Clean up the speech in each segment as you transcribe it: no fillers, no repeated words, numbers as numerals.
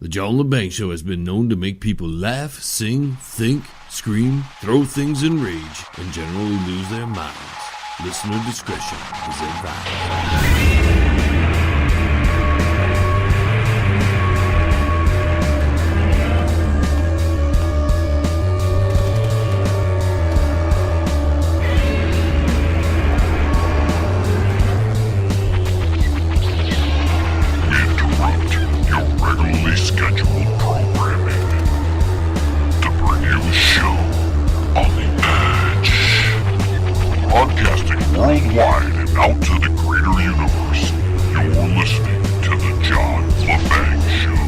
The John LeBang Show has been known to make people laugh, sing, think, scream, throw things in rage, and generally lose their minds. Listener discretion is advised. Scheduled programming to bring you a show on the edge, broadcasting worldwide and out to the greater universe. You're listening to the John LeBang Show.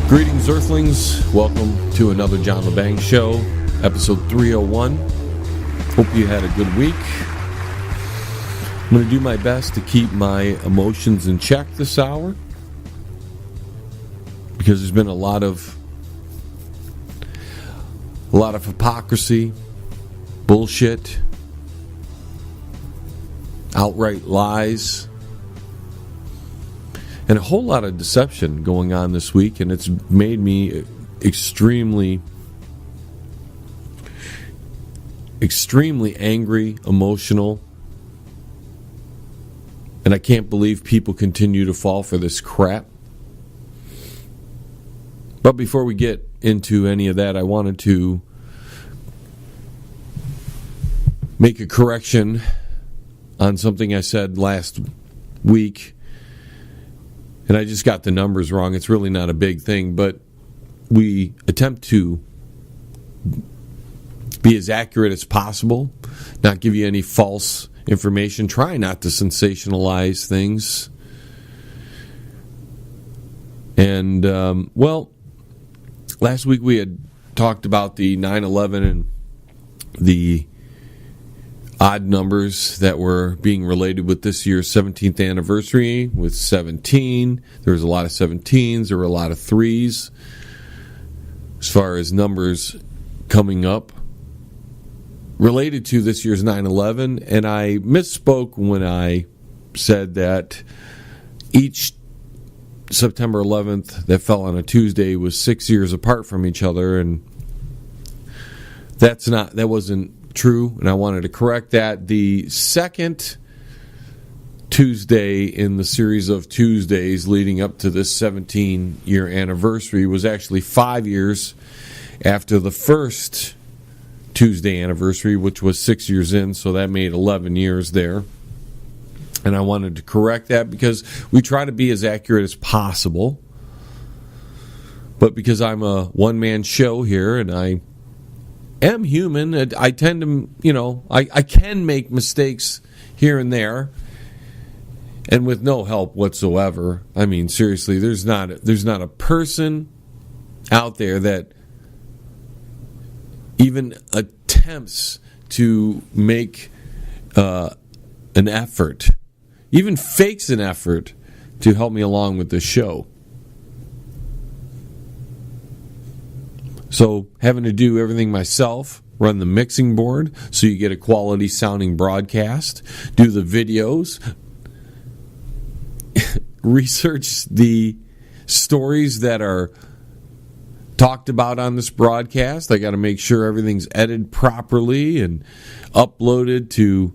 Greetings, Earthlings. Welcome to another John LeBang Show, episode 301. Hope you had a good week. I'm going to do my best to keep my emotions in check this hour, because there's been a lot of hypocrisy, bullshit, outright lies, and a whole lot of deception going on this week, and it's made me extremely angry, emotional, and I can't believe people continue to fall for this crap. But before we get into any of that, I wanted to make a correction on something I said last week. And I just got the numbers wrong. It's really not a big thing, but we attempt to be as accurate as possible, not give you any false information, try not to sensationalize things. And, last week we had talked about the 9/11 and the odd numbers that were being related with this year's 17th anniversary with 17. There was a lot of 17s. There were a lot of 3s as far as numbers coming up related to this year's 9/11. And I misspoke when I said that each September 11th that fell on a Tuesday was 6 years apart from each other. And that wasn't true, and I wanted to correct that. The second Tuesday in the series of Tuesdays leading up to this 17-year anniversary was actually 5 years after the first Tuesday anniversary, which was 6 years in, so that made 11 years there. And I wanted to correct that because we try to be as accurate as possible. But because I'm a one-man show here and I am human, I tend to, I can make mistakes here and there, and with no help whatsoever. I mean, seriously, there's not a person out there that even attempts to make an effort, even fakes an effort to help me along with this show. So having to do everything myself, run the mixing board so you get a quality sounding broadcast, do the videos, research the stories that are talked about on this broadcast. I got to make sure everything's edited properly and uploaded to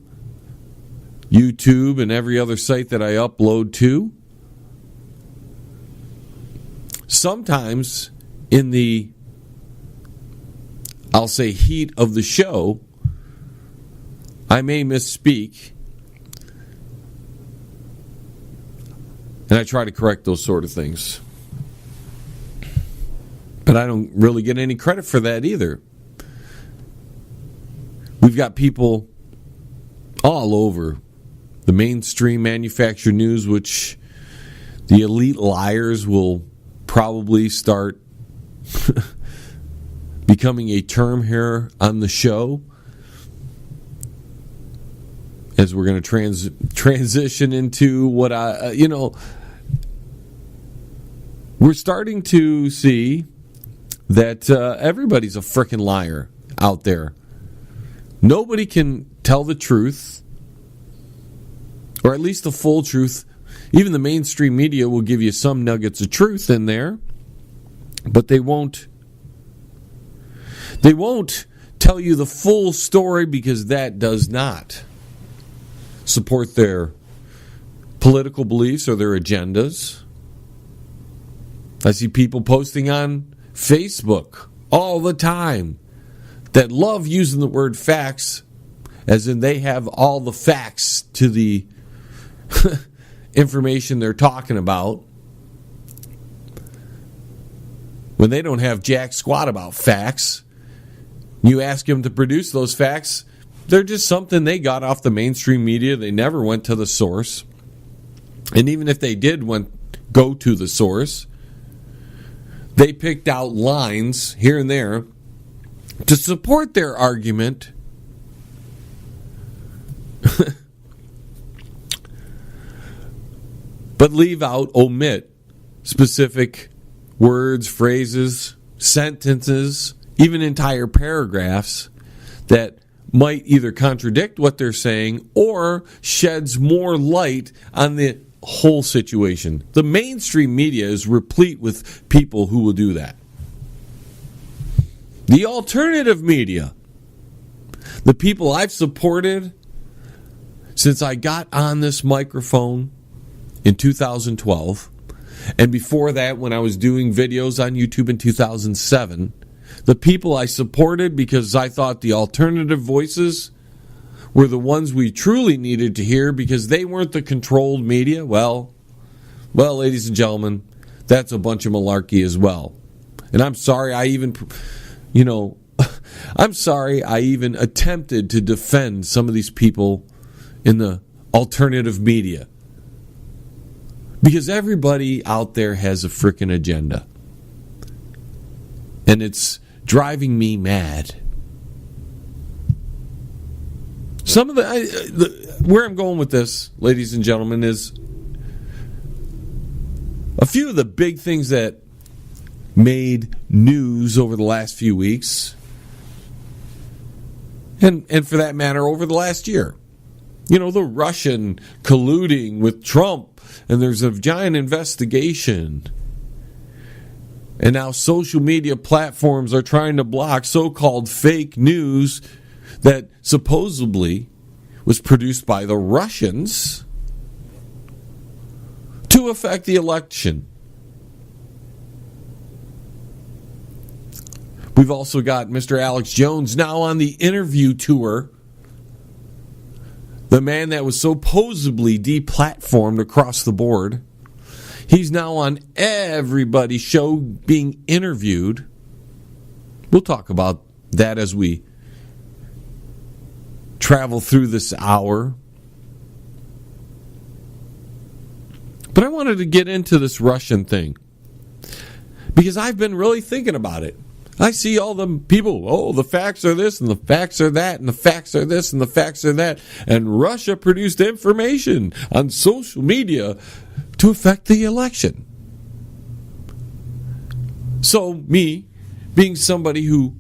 YouTube and every other site that I upload to. Sometimes in the, I'll say, heat of the show, I may misspeak, and I try to correct those sort of things. But I don't really get any credit for that either. We've got people all over the mainstream manufactured news, which the elite liars will probably start becoming a term here on the show, as we're going to transition into what we're starting to see that everybody's a frickin' liar out there. Nobody can tell the truth, or at least the full truth. Even the mainstream media will give you some nuggets of truth in there, but they won't tell you the full story, because that does not support their political beliefs or their agendas. I see people posting on Facebook all the time that love using the word facts, as in they have all the facts to the information they're talking about, when they don't have jack squat about facts. You ask them to produce those facts, they're just something they got off the mainstream media. They never went to the source. And even if they did go to the source, they picked out lines here and there to support their argument. But omit specific words, phrases, sentences, even entire paragraphs that might either contradict what they're saying or sheds more light on the whole situation. The mainstream media is replete with people who will do that. The alternative media, the people I've supported since I got on this microphone in 2012, and before that when I was doing videos on YouTube in 2007, the people I supported because I thought the alternative voices were the ones we truly needed to hear, because they weren't the controlled media. Well, ladies and gentlemen, that's a bunch of malarkey as well. And I'm sorry I even attempted to defend some of these people in the alternative media, because everybody out there has a freaking agenda. And it's driving me mad. Some of where I'm going with this, ladies and gentlemen, is a few of the big things that made news over the last few weeks, and for that matter, over the last year. The Russian colluding with Trump, and there's a giant investigation. And now social media platforms are trying to block so-called fake news that supposedly was produced by the Russians to affect the election. We've also got Mr. Alex Jones now on the interview tour. The man that was supposedly deplatformed across the board. He's now on everybody's show being interviewed. We'll talk about that as we travel through this hour. But I wanted to get into this Russian thing, because I've been really thinking about it. I see all the people, the facts are this, and the facts are that, and the facts are this, and the facts are that. And Russia produced information on social media to affect the election. So me, being somebody who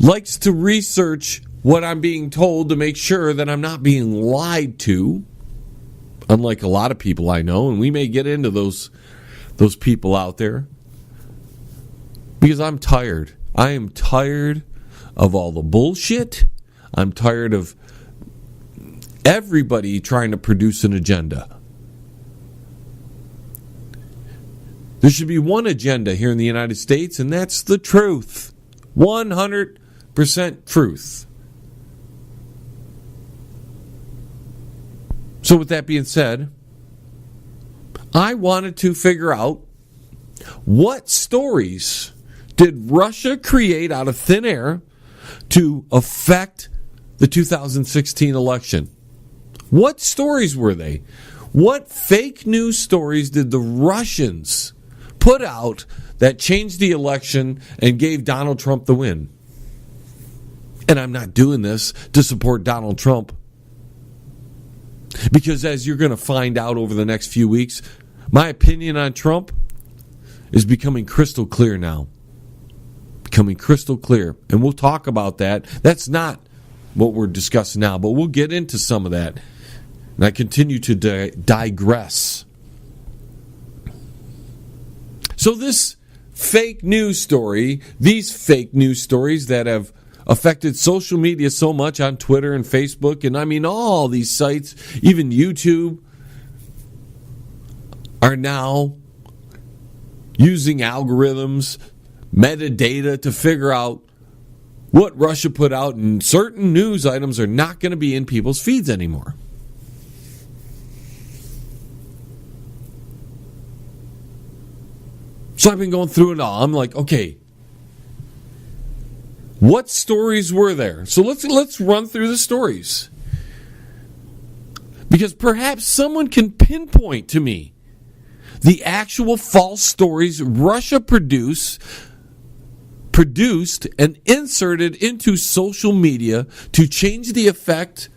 likes to research what I'm being told to make sure that I'm not being lied to, unlike a lot of people I know, and we may get into those people out there, because I'm tired. I am tired of all the bullshit. I'm tired of everybody trying to produce an agenda. There should be one agenda here in the United States, and that's the truth. 100% truth. So with that being said, I wanted to figure out what stories did Russia create out of thin air to affect the 2016 election. What stories were they? What fake news stories did the Russians put out that changed the election and gave Donald Trump the win? And I'm not doing this to support Donald Trump, because as you're going to find out over the next few weeks, my opinion on Trump is becoming crystal clear now. becoming crystal clear. And we'll talk about that. That's not what we're discussing now, but we'll get into some of that. And I continue to digress. So this fake news story, these fake news stories that have affected social media so much on Twitter and Facebook, and I mean all these sites, even YouTube, are now using algorithms, metadata to figure out what Russia put out, and certain news items are not going to be in people's feeds anymore. So I've been going through it all. I'm like, okay, what stories were there? So let's run through the stories. Because perhaps someone can pinpoint to me the actual false stories Russia produced and inserted into social media to change the effect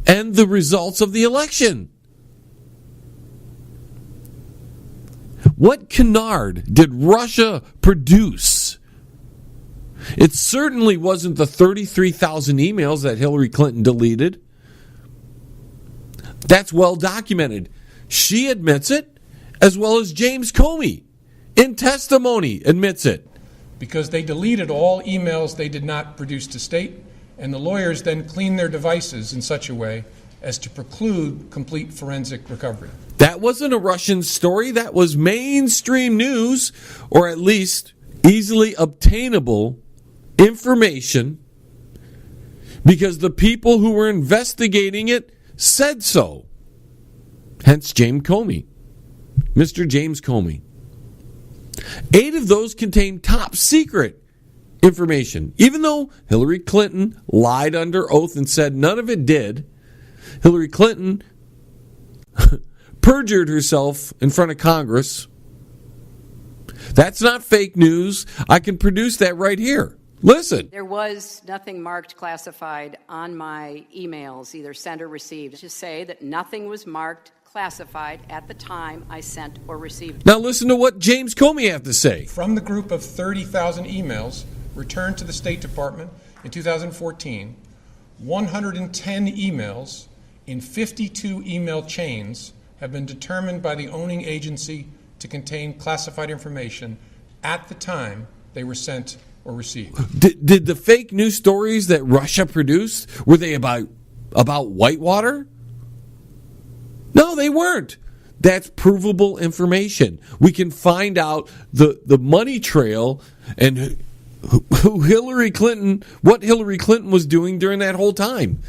and the results of the election. What canard did Russia produce? It certainly wasn't the 33,000 emails that Hillary Clinton deleted. That's well documented. She admits it, as well as James Comey, in testimony, admits it. Because they deleted all emails they did not produce to state, and the lawyers then cleaned their devices in such a way as to preclude complete forensic recovery. That wasn't a Russian story. That was mainstream news, or at least easily obtainable information, because the people who were investigating it said so. Hence James Comey, Mr. James Comey. 8 of those contained top secret information. Even though Hillary Clinton lied under oath and said none of it did, Hillary Clinton perjured herself in front of Congress. That's not fake news. I can produce that right here. Listen. There was nothing marked classified on my emails, either sent or received. Just say that nothing was marked classified at the time I sent or received. Now listen to what James Comey had to say. From the group of 30,000 emails returned to the State Department in 2014, 110 emails in 52 email chains have been determined by the owning agency to contain classified information at the time they were sent or received. Did the fake news stories that Russia produced, were they about Whitewater? No, they weren't. That's provable information. We can find out the money trail and who Hillary Clinton, what Hillary Clinton was doing during that whole time.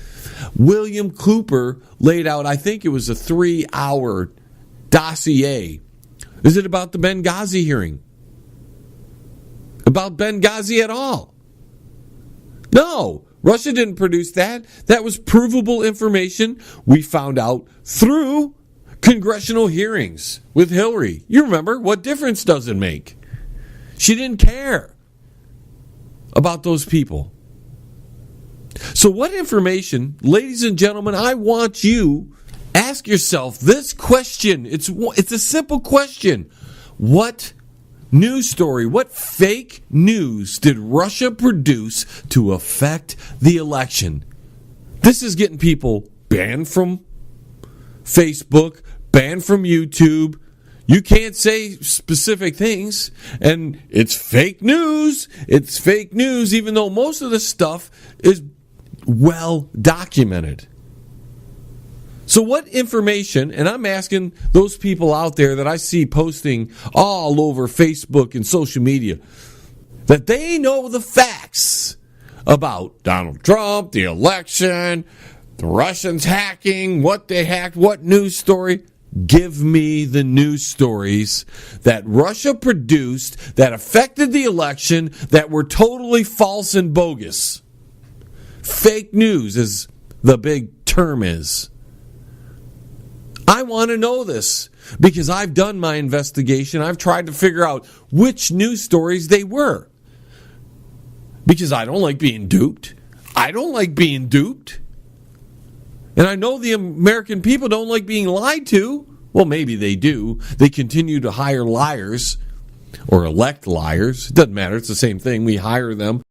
William Cooper laid out, I think it was a 3-hour dossier. Is it about the Benghazi hearing? About Benghazi at all? No, Russia didn't produce that. That was provable information we found out through congressional hearings with Hillary. You remember, what difference does it make? She didn't care about those people. So what information, ladies and gentlemen, I want you, ask yourself this question. It's a simple question. What news story, what fake news did Russia produce to affect the election? This is getting people banned from Facebook, banned from YouTube. You can't say specific things, and it's fake news. It's fake news, even though most of the stuff is well documented. So what information, and I'm asking those people out there that I see posting all over Facebook and social media, that they know the facts about Donald Trump, the election, the Russians hacking, what they hacked, what news story. Give me the news stories that Russia produced that affected the election that were totally false and bogus. Fake news, as the big term is. I want to know this because I've done my investigation. I've tried to figure out which news stories they were. Because I don't like being duped. I don't like being duped. And I know the American people don't like being lied to. Well, maybe they do. They continue to hire liars or elect liars. It doesn't matter. It's the same thing. We hire them